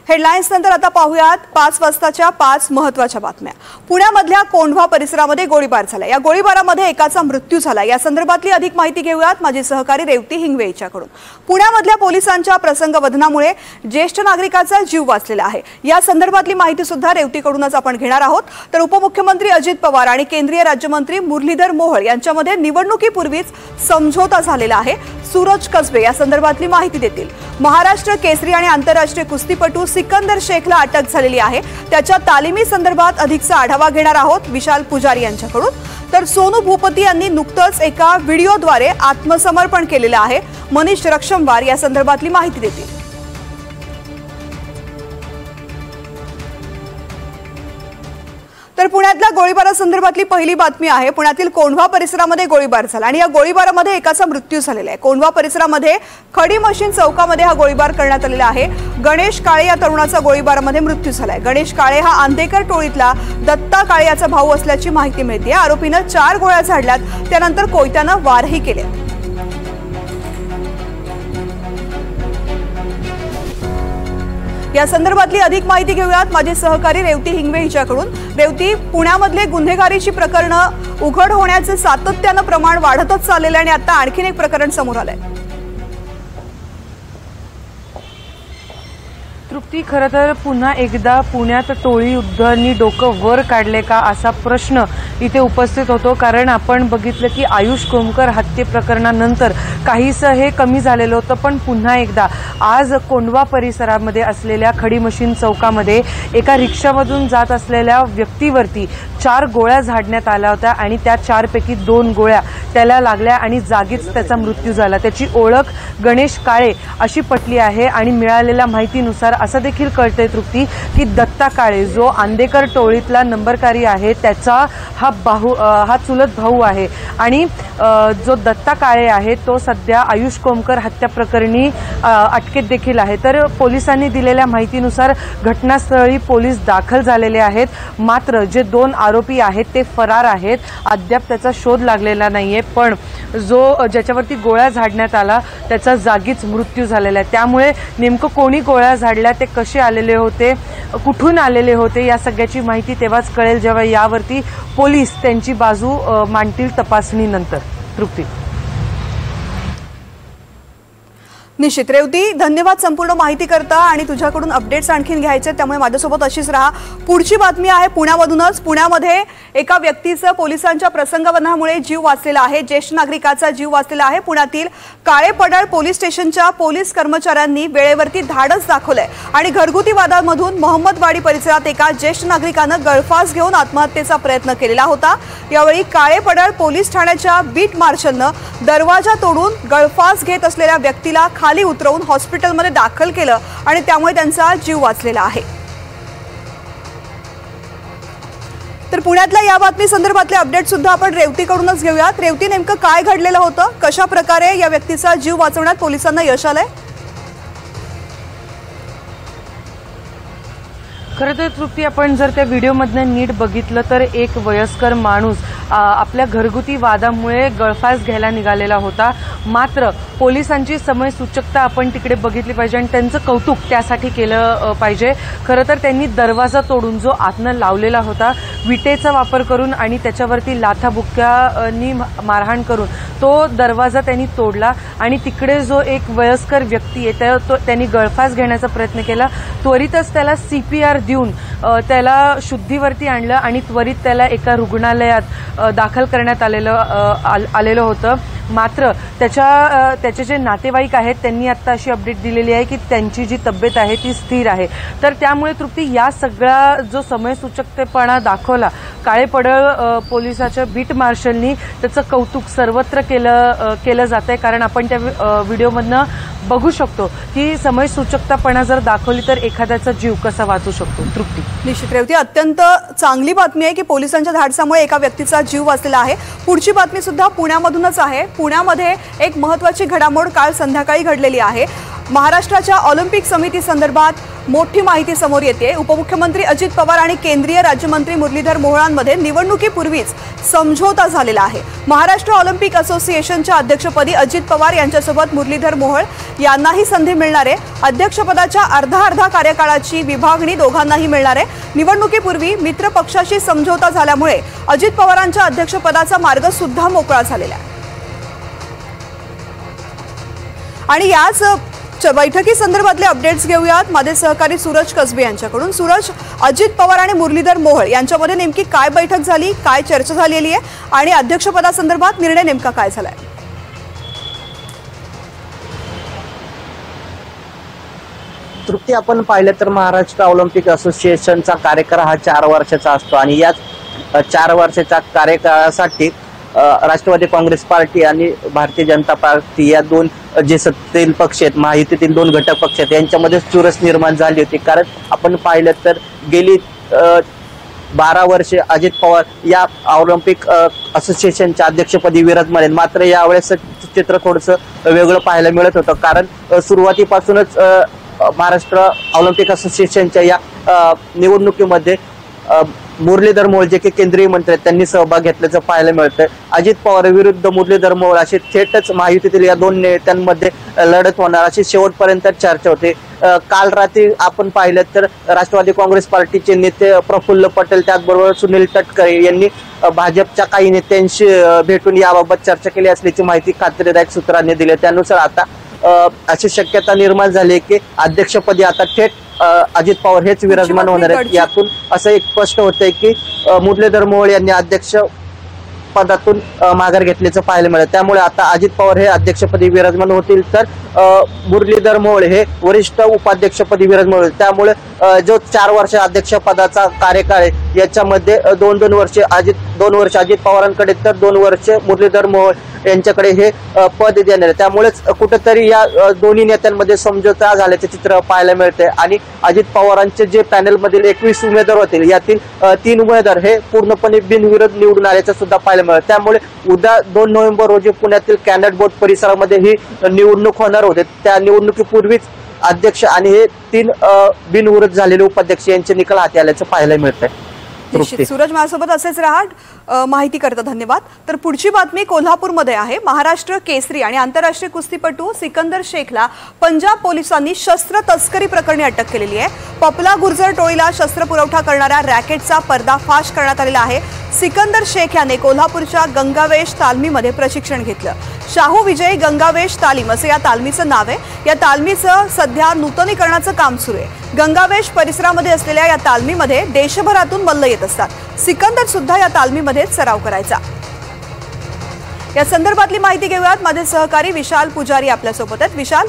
Headlines नंतर आता पाहूयात 5 वाजताच्या 5 महत्त्वाच्या बातम्या। पुण्यामधल्या कोंढवा परिसरामध्ये गोळीबार झाला। या गोळीबारामध्ये एकाचा मृत्यू झाला। या संदर्भातली अधिक माहिती घेऊयात माझी सहकारी रेवती हिंगवे यांच्याकडून। पुण्यामधल्या पोलिसांच्या प्रसंगवदनामुळे ज्येष्ठ नागरिकाचा जीव वाचलेला आहे। या संदर्भातली माहिती सुद्धा रेवतीकडूनच आपण घेणार आहोत। तर उपमुख्यमंत्री अजित पवार आणि केंद्रीय राज्यमंत्री मुरलीधर मोहोळ यांच्यामध्ये निवडणुकीपूर्वीच समझोता झालेला आहे। सूरज कसबे या संदर्भातली माहिती देतील। महाराष्ट्र केसरी आणि आंतरराष्ट्रीय कुस्तीपटू सिकंदर शेखला अटक झालेली आहे। त्याच्या तालिमी संदर्भात अधिकचा आढावा घेणार आहोत विशाल पुजारी यांच्याकडून। तर सोनू भूपती यांनी नुकतंच एका व्हिडिओद्वारे आत्मसमर्पण केलेलं आहे। मनीष रक्षमवार या संदर्भातली माहिती देतील। तर पुण्यातल्या गोळीबारासंदर्भातली पहिली बातमी आहे। पुण्यातील कोंढवा परिसरामध्ये गोळीबार झाला आणि या गोळीबारामध्ये एकाचा मृत्यू झालेला आहे। कोंढवा परिसरामध्ये खडी मशीन चौकामध्ये हा गोळीबार करण्यात आलेला आहे। गणेश काळे या तरुणाचा गोळीबारामध्ये मृत्यू झालाय। गणेश काळे हा आंदेकर टोळीतला दत्ता काळे याचा भाऊ असल्याची माहिती मिळते। आरोपीनं 4 गोळ्या झाडल्यात, त्यानंतर कोयत्यानं वारही केले। या संदर्भातली अधिक माहिती घेऊयात माझे सहकारी रेवती हिंगवे यांच्याकडून। रेवती, पुण्यामधले गुन्हेगारीची प्रकरणं उघड होण्याचे सातत्यानं प्रमाण वाढतच चाललेलं आहे आणि आता आणखीन एक प्रकरण समोर आलंय। तृप्ती, खरं तर पुन्हा एकदा पुण्यात टोळी युद्धांनी डोकं वर काढले का असा प्रश्न इथे उपस्थित होतो। कारण आपण बघितलं की आयुष कोमकर हत्ये प्रकरणानंतर काहीसं हे कमी झालेलं होतं, पण पुन्हा एकदा आज कोंढवा परिसरामध्ये असलेल्या खडी मशीन चौकामध्ये एका रिक्षामधून जात असलेल्या व्यक्तीवरती 4 गोळ्या झाडण्यात आल्या होत्या आणि त्या 4 पैकी 2 गोळ्या त्याला लागल्या आणि जागीच त्याचा मृत्यू झाला। त्याची ओळख गणेश काळे अशी पटली आहे आणि मिळालेल्या माहितीनुसार असं देखील कळतंय तृप्ती की दत्ता काळे जो आंदेकर टोळीतला नंबरकारी आहे त्याचा हा चुलत भाऊ आहे आणि जो दत्ता काळे आहे तो सध्या आयुष कोमकर हत्या प्रकरणी अटकेत देखील आहे। तर पोलिसांनी दिलेल्या माहितीनुसार घटनास्थळी पोलीस दाखल झालेले आहेत। मात्र जे 2 आरोपी आहेत ते फरार आहेत। अद्याप त्याचा शोध लागलेला नाहीये, पण ज्याच्यावरती गोळ्या झाडण्यात आला त्याचा जागीच मृत्यू झालेला आहे। त्यामुळे नेमकं कोणी गोळ्या झाडल्या, ते कसे आलेले होते, कुठून आलेले होते, या सगळ्याची माहिती तेव्हाच कळेल जेव्हा यावरती पोलीस त्यांची बाजू मांडतील तपासणीनंतर। तृप्ती, निश्चित रेवती, धन्यवाद संपूर्ण माहिती करता आणि तुझ्याकडून अपडेट्स आणखीन घ्यायचे, त्यामुळे माझ्यासोबत अशीच राहा। पुढची बातमी आहे पुण्यामधूनच। पुण्यामध्ये एका व्यक्तीचं पोलिसांच्या प्रसंगवदनामुळे जीव वाचलेला आहे। ज्येष्ठ नागरिकाचा जीव वाचलेला आहे। पुण्यातील काळेपडळ पोलीस स्टेशनच्या पोलीस कर्मचाऱ्यांनी वेळेवरती धाडस दाखवलंय आणि घरगुती वादामधून मोहम्मदवाडी परिसरात एका ज्येष्ठ नागरिकानं गळफास घेऊन आत्महत्येचा प्रयत्न केलेला होता। यावेळी काळेपडळ पोलीस ठाण्याच्या बीट मार्शलनं दरवाजा तोडून गळफास घेत असलेल्या व्यक्तीला खाली उतरवून हॉस्पिटलमध्ये दाखल केलं आणि त्यामुळे त्यांचा जीव वाचलेला आहे। तर पुण्यातल्या या बातमी संदर्भातले अपडेट सुद्धा आपण रेवतीकडूनच घेऊयात। रेवती, नेमकं काय घडलेलं होतं, कशा प्रकारे या व्यक्तीचा जीव वाचवण्यात पोलिसांना यश आलंय? खरं तर तृप्ती, आपण जर त्या व्हिडिओमधनं नीट बघितलं तर एक वयस्कर माणूस आपल्या घरगुती वादामुळे गळफास घ्यायला निघालेला होता। मात्र पोलिसांची समयसूचकता आपण तिकडे बघितली पाहिजे आणि त्यांचं कौतुक त्यासाठी केलं पाहिजे। खरं तर त्यांनी दरवाजा तोडून, जो आतनं लावलेला होता, विटेचा वापर करून आणि त्याच्यावरती लाथाबुक्क्यांनी मारहाण करून तो दरवाजा त्यांनी तोडला आणि तिकडे जो एक वयस्कर व्यक्ती आहे त्यांनी गळफास घेण्याचा प्रयत्न केला। त्वरितच त्याला CPR देऊन त्याला शुद्धीवरती आणलं आणि त्वरित त्याला एका रुग्णालयात दाखल करण्यात आलेलं होतं। मात्र त्याचे जे नातेवाईक आहेत त्यांनी आता अशी अपडेट दिलेली आहे की त्यांची जी तब्येत आहे ती स्थिर आहे। तर त्यामुळे तृप्ती, या सगळा जो समयसूचकतेपणा दाखवला काळेपडळ पोलिसाच्या बीट मार्शलनी, त्याचं कौतुक सर्वत्र केलं जातंय। कारण आपण त्या व्हिडिओमधनं बघू शकतो की समयसूचकतापणा जर दाखवली तर एखाद्याचा जीव कसा वाचू शकतो। तृप्ती, निश्चित रेवती, अत्यंत चांगली बातमी आहे की पोलिसांच्या धाडसामुळे एका व्यक्तीचा जीव वाचलेला आहे। पुढची बातमी सुद्धा पुण्यामधूनच आहे। पुण्यामध्ये एक महत्त्वाची घडामोड काल संध्याकाळी घडलेली आहे। महाराष्ट्राच्या ऑलिम्पिक समिती संदर्भात मोठी माहिती समोर येते। उपमुख्यमंत्री अजित पवार आणि केंद्रीय राज्यमंत्री मुरलीधर मोहोळांमध्ये निवडणुकीपूर्वीच समझोता झालेला आहे। महाराष्ट्र ऑलिम्पिक असोसिएशनच्या अध्यक्षपदी अजित पवार यांच्यासोबत मुरलीधर मोहोळ यांनाही संधी मिळणार आहे। अध्यक्षपदाच्या अर्धा कार्यकाळाची विभागणी दोघांनाही मिळणार आहे। निवडणुकीपूर्वी मित्र पक्षाशी समझोता झाल्यामुळे अजित पवारांच्या अध्यक्षपदाचा मार्ग सुद्धा मोकळा झालेला आहे। आणि याच बैठकी संदर्भातले अपडेट्स घेऊयात माझे सहकारी सूरज कसबे यांच्याकडून। सूरज, अजित पवार आणि मुरलीधर मोहोळ यांच्यामध्ये नेमकी काय बैठक झाली, काय चर्चा झालेली आहे आणि अध्यक्षपदासंदर्भात निर्णय नेमका काय झालाय? तृप्ती, आपण पाहिलं तर महाराष्ट्र ऑलिम्पिक असोसिएशनचा कार्यकाळ हा 4 वर्षाचा असतो आणि याच 4 वर्षाच्या कार्यकाळासाठी राष्ट्रवादी काँग्रेस पार्टी आणि भारतीय जनता पार्टी या दोन जे सत्तेतील पक्ष आहेत, महायुतीतील 2 घटक पक्ष आहेत, यांच्यामध्ये चुरस निर्माण झाली होती। कारण आपण पाहिलं तर गेली 12 वर्षे अजित पवार या ऑलिम्पिक असोसिएशनच्या अध्यक्षपदी विराजमान आहेत। मात्र यावेळेस चित्र थोडंसं वेगळं पाहायला मिळत होतं। कारण सुरुवातीपासूनच महाराष्ट्र ऑलिम्पिक असोसिएशनच्या या निवडणुकीमध्ये मुरलीधर मोहोळ जे की केंद्रीय मंत्री आहेत त्यांनी सहभाग घेतल्याचं पाहायला मिळतंय। अजित पवार विरुद्ध मुरलीधर मोहोळ अशी थेटच महायुतीतील या 2 नेत्यांमध्ये लढत होणार अशी शेवटपर्यंत चर्चा होती। काल रात्री आपण पाहिलं तर राष्ट्रवादी काँग्रेस पार्टीचे नेते प्रफुल्ल पटेल त्याचबरोबर सुनील तटकरे यांनी भाजपच्या काही नेत्यांशी भेटून याबाबत चर्चा केली असल्याची माहिती खात्रीदायक सूत्रांनी दिली। त्यानुसार आता अशी शक्यता निर्माण झाली की अध्यक्षपदी आता थेट अजित पवार हेच विराजमान होणार आहेत। यातून असं एक स्पष्ट होतंय की मुरलीधर मोहोळ यांनी अध्यक्ष पदातून माघार घेतल्याचं पाहायला मिळालं। त्यामुळे आता अजित पवार हे अध्यक्षपदी विराजमान होतील तर मुरलीधर मोहोळ हे वरिष्ठ उपाध्यक्षपदी विराजमान होतील। त्यामुळे जो 4 वर्ष अध्यक्षपदाचा कार्यकाळ आहे याच्यामध्ये 2 वर्षे 2 वर्ष अजित पवारांकडे तर 2 वर्ष मुरलीधर मोहोळ यांच्याकडे हे पद देणार आहे। त्यामुळेच कुठेतरी या दोन्ही नेत्यांमध्ये समझोता झाल्याचे चित्र पाहायला मिळते आणि अजित पवारांचे जे पॅनलमधील 21 उमेदवार होतील यातील 3 उमेदवार हे पूर्णपणे बिनविरोध निवडून आल्याचं सुद्धा पाहायला मिळतं। त्यामुळे उद्या 2 नोव्हेंबर रोजी पुण्यातील कॅन्डिडेट बोर्ड परिसरामध्ये ही निवडणूक होणार होते। त्या निवडणुकीपूर्वीच अध्यक्ष आणि हे 3 बिनविरोध झालेले उपाध्यक्ष यांचे निकाल हाती आल्याचं पाहायला मिळतंय। सूरज, माझ्यासोबत असेच राहा, माहिती करता धन्यवाद। तर पुढची बातमी कोल्हापूरमध्ये आहे। महाराष्ट्र केसरी आणि आंतरराष्ट्रीय कुस्तीपटू सिकंदर शेखला पंजाब पोलिसांनी शस्त्र तस्करी प्रकरणी अटक केलेली आहे। पपला गुर्जर टोळीला शस्त्र पुरवठा करणाऱ्या रॅकेटचा पर्दाफाश करण्यात आलेला आहे। सिकंदर शेख याने कोल्हापूरच्या गंगावेश तालमीमध्ये प्रशिक्षण घेतलं। शाहू विजय गंगावेश तालीम असं या तालमीचं नाव आहे। या तालमीचं सध्या नूतनीकरणाचं काम सुरू आहे। गंगावेश परिसरामध्ये असलेल्या या तालमीमध्ये देशभरातून मल्ल येत असतात। सिकंदर सुद्धा या तालमीमध्ये सराव करायचा। या संदर्भातली माहिती घेऊयात माझे सहकारी विशाल पुजारी आपल्यासोबत आहेत। विशाल,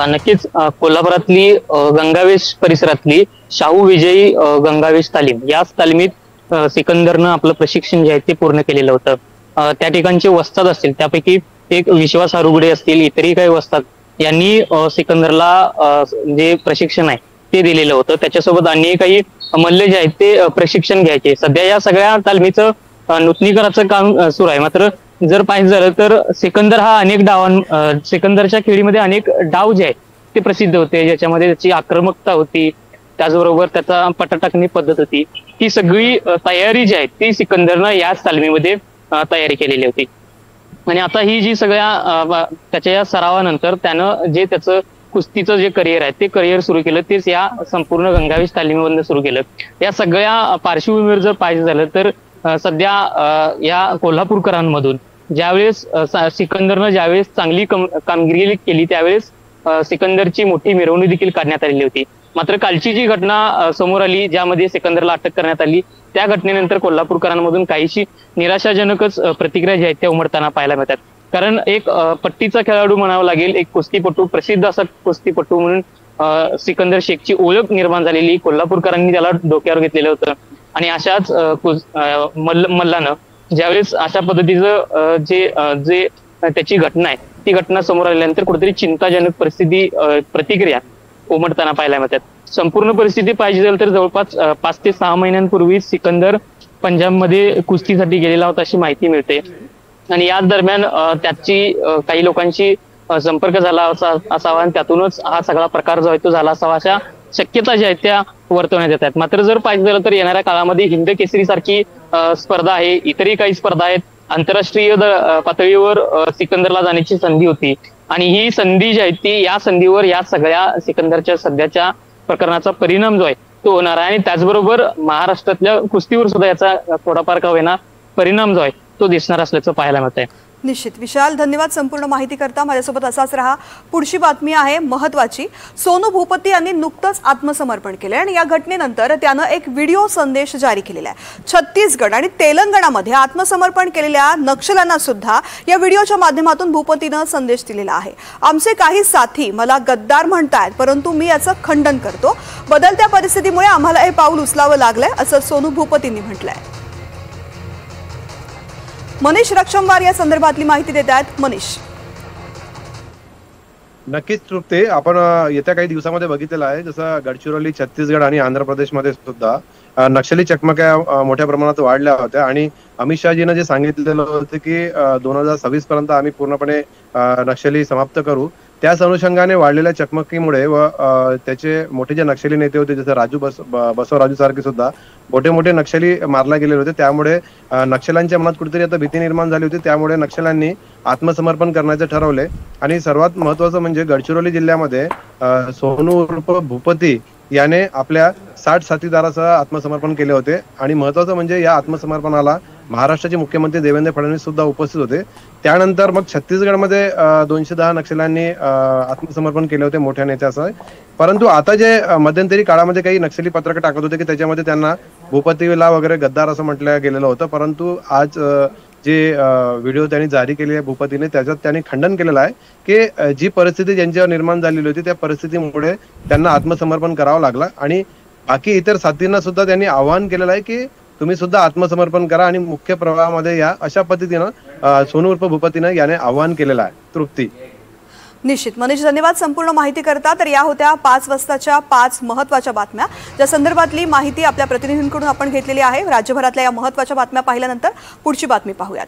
नक्कीच कोल्हापुरातली गंगावेश परिसरातली शाहू विजयी गंगावेश तालीम याच तालमीत सिकंदरनं आपलं प्रशिक्षण जे आहे ते पूर्ण केलेलं होतं। त्या ठिकाणचे वस्ताद असतील त्यापैकी एक विश्वास हरुगडे असतील, इतरही काही वस्ताद यांनी सिकंदरला जे प्रशिक्षण आहे ते दिलेलं होतं। त्याच्यासोबत अन्य काही मल्ल जे आहेत ते प्रशिक्षण घ्यायचे। सध्या या सगळ्या तालमीचं नूतनीकरणाचं काम सुरू आहे। मात्र जर पाहिजे झालं तर सिकंदर हा अनेक सिकंदरच्या खेळीमध्ये अनेक डाव जे आहेत ते प्रसिद्ध होते, ज्याच्यामध्ये त्याची आक्रमकता होती, त्याचबरोबर त्याचा पट्टा टाकणी पद्धत होती। ती सगळी तयारी जी आहे ती सिकंदरनं याच तालमीमध्ये तयारी केलेली होती। आणि आता ही जी सगळ्या त्याच्या या सरावानंतर त्यानं जे त्याचं कुस्तीचं जे करिअर आहे ते करिअर सुरू केलं, तेच या संपूर्ण गंगावेश तालमीमधनं सुरू केलं। या सगळ्या पार्श्वभूमीवर जर पाहिजे झालं तर सध्या या कोल्हापूरकरांमधून ज्यावेळेस सिकंदरनं ज्यावेळेस चांगली कामगिरी केली त्यावेळेस सिकंदरची मोठी मिरवणूक देखील काढण्यात आलेली होती। मात्र कालची जी घटना समोर आली ज्यामध्ये सिकंदरला अटक करण्यात आली त्या घटनेनंतर कोल्हापूरकरांमधून काहीशी निराशाजनकच प्रतिक्रिया ज्या आहेत त्या उमटताना पाहायला मिळतात। कारण एक पट्टीचा खेळाडू म्हणावा लागेल, एक कुस्तीपटू, प्रसिद्ध असा कुस्तीपटू म्हणून सिकंदर शेखची ओळख निर्माण झालेली, कोल्हापूरकरांनी त्याला डोक्यावर घेतलेलं होतं। आणि अशाच मल्लानं ज्यावेळेस अशा पद्धतीचं जे त्याची घटना आहे ती घटना समोर आल्यानंतर कुठेतरी चिंताजनक प्रतिक्रिया उमटताना पाहायला मिळतात। संपूर्ण परिस्थिती पाहिजे झाली तर जवळपास 5 ते 6 महिन्यांपूर्वी सिकंदर पंजाबमध्ये कुस्तीसाठी गेलेला होता अशी माहिती मिळते। आणि याच दरम्यान त्याची काही लोकांशी संपर्क झाला असावा आणि त्यातूनच हा सगळा प्रकार जो आहे तो झाला असावा, अशा शक्यता ज्या आहेत त्या वर्तवण्यात येत आहेत. मात्र जर पाहिजे झालं तर येणाऱ्या काळामध्ये हिंद केसरी सारखी स्पर्धा आहे, इतरही काही स्पर्धा आहेत. आंतरराष्ट्रीय पातळीवर सिकंदरला जाण्याची संधी होती आणि ही संधी जी आहे ती या संधीवर या सगळ्या सिकंदरच्या सध्याच्या प्रकरणाचा परिणाम जो आहे तो होणार आहे. आणि त्याचबरोबर महाराष्ट्रातल्या कुस्तीवर सुद्धा याचा थोडाफार का होईना परिणाम जो आहे तो दिसणार असल्याचं पाहायला मिळत आहे. निश्चित. विशाल, धन्यवाद संपूर्ण माहिती करता. माझ्यासोबत असाच रहा. पुढची बातमी आहे महत्वाची. सोनू भूपती यांनी नुकतंच आत्मसमर्पण केले आणि या घटनेनंतर त्यानं एक व्हिडिओ संदेश जारी केलेला आहे. छत्तीसगड आणि तेलंगणामध्ये आत्मसमर्पण केलेल्या नक्षल्यांना सुद्धा या व्हिडिओच्या माध्यमातून भूपतीनं संदेश दिलेला आहे. आमचे काही साथी मला गद्दार म्हणतायत, परंतु मी याचं खंडन करतो. बदलत्या परिस्थितीमुळे आम्हाला हे पाऊल उचलावं लागलंय, असं सोनू भूपतींनी म्हटलंय. मनीष रक्षमवार या संदर्भातली माहिती देत आहेत. मनीष. नक्कीच तृप्ती, आपण येत्या काही दिवसामध्ये बघितलेलं आहे जसं गडचिरोली, छत्तीसगड आणि आंध्र प्रदेशमध्ये सुद्धा नक्षली चकमक्या मोठ्या प्रमाणात वाढल्या होत्या आणि अमित शहाजीनं जे सांगितलेलं होतं की 2026 पर्यंत आम्ही पूर्णपणे नक्षली समाप्त करू, त्याच अनुषंगाने वाढलेल्या चकमकीमुळे व त्याचे मोठे जे नक्षली नेते होते जसं बसवराजू सारखे सुद्धा मोठे मोठे नक्षली मारला गेलेले होते. त्यामुळे नक्षल्यांच्या मनात कुठेतरी आता भीती निर्माण झाली होती. त्यामुळे नक्षल्यांनी आत्मसमर्पण करण्याचे ठरवले आणि सर्वात महत्वाचं म्हणजे गडचिरोली जिल्ह्यामध्ये सोनू उर्फ भूपती याने आपल्या 60 साथीदारासह आत्मसमर्पण केले होते. आणि महत्वाचं म्हणजे या आत्मसमर्पणाला महाराष्ट्राचे मुख्यमंत्री देवेंद्र फडणवीस सुद्धा उपस्थित होते. त्यानंतर मग छत्तीसगडमध्ये 210 नक्षल्यांनी आत्मसमर्पण केले होते मोठ्या नेत्यासह. परंतु आता जे मध्यंतरी काळामध्ये काही नक्षली पत्रक टाकत होते की त्याच्यामध्ये त्यांना भूपतीला वगैरे गद्दार असं म्हटलं गेलेलं होतं, परंतु आज जे व्हिडिओ त्यांनी जारी केली आहे भूपतीने त्याच्यात त्यांनी खंडन केलेलं आहे की जी परिस्थिती ज्यांच्यावर निर्माण झालेली होती त्या परिस्थितीमुळे त्यांना आत्मसमर्पण करावं लागलं. आणि बाकी इतर साथींना सुद्धा त्यांनी आवाहन केलेलं आहे की तुम्ही सुद्धा आत्मसमर्पण करा आणि मुख्य प्रवाहामध्ये या, अशा पद्धतीनं सोनू उर्फ भूपतीनं याने आवाहन केलेलं आहे. तृप्ती. निश्चित. मनीष, धन्यवाद संपूर्ण माहिती करता. तर या होत्या 5 वाजताच्या 5 महत्त्वाच्या बातम्या, ज्या संदर्भातली माहिती आपल्या प्रतिनिधींकडून आपण घेतलेली आहे. राज्यभरातल्या या महत्त्वाच्या बातम्या पाहिल्यानंतर पुढची बातमी पाहूयात.